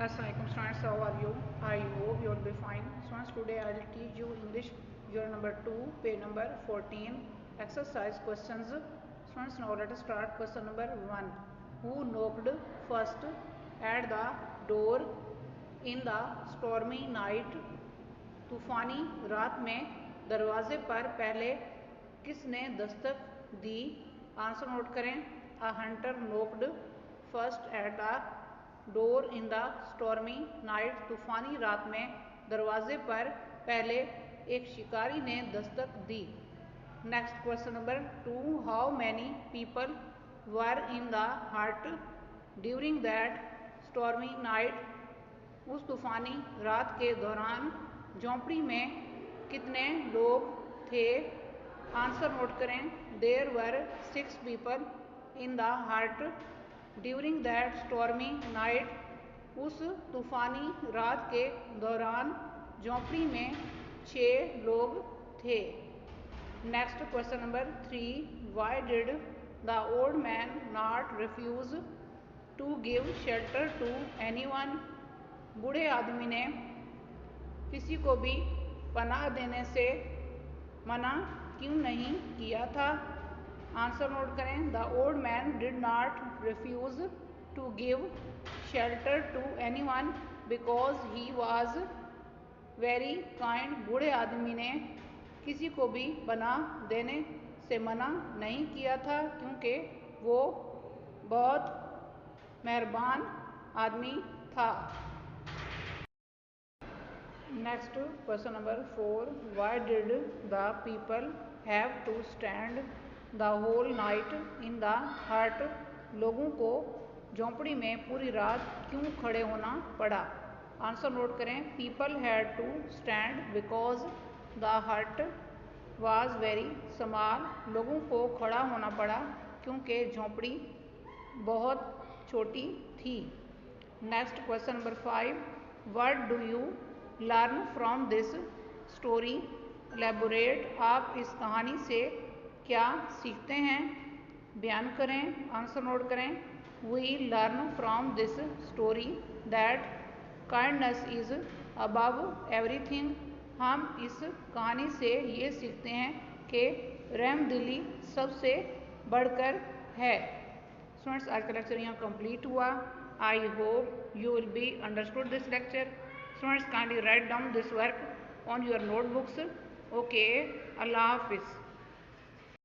Assalamualaikum students, how are you? I hope you will be fine. Students, today I will teach you English unit number 2, page number 14, exercise questions. Students, now let us start question number 1. Who knocked first at the door in the stormy night? तूफानी रात में दरवाजे पर पहले किसने दस्तक दी? Answer note करें. A hunter knocked first at the door in the stormy night. तूफानी रात में दरवाजे पर पहले एक शिकारी ने दस्तक दी. Next question number 2. How many people were in the hut during that stormy night? उस तूफानी रात के दौरान झोंपड़ी में कितने लोग थे? आंसर नोट करें. There were 6 people in the hut during that stormy night. उस तूफानी रात के दौरान झोंपड़ी में 6 लोग थे. Next question number 3. Why did the old man not refuse to give shelter to anyone? बूढ़े आदमी ने किसी को भी पनाह देने से मना क्यों नहीं किया था? आंसर नोट करें. The old man did not refuse to give shelter to anyone because he was very kind. बूढ़े आदमी ने किसी को भी पनाह देने से मना नहीं किया था क्योंकि वो बहुत मेहरबान आदमी था. Next question number 4. Why did the people have to stand the whole night in the hut? लोगों को झोंपड़ी में पूरी रात क्यों खड़े होना पड़ा? आंसर नोट करें. People had to stand because the hut was very small. लोगों को खड़ा होना पड़ा क्योंकि झोंपड़ी बहुत छोटी थी. Next question number 5. What do you learn from this story? Elaborate. आप इस कहानी से क्या सीखते हैं? बयान करें. आंसर नोट करें. We learn from this story that kindness is above everything. हम इस कहानी से ये सीखते हैं कि रहमदिली सबसे बढ़कर है. स्टूडेंट्स, आज का लेक्चर यहाँ कंप्लीट हुआ. I hope you will be understood this lecture. Students, kindly write down this work on your notebooks. Okay, Allah Hafiz.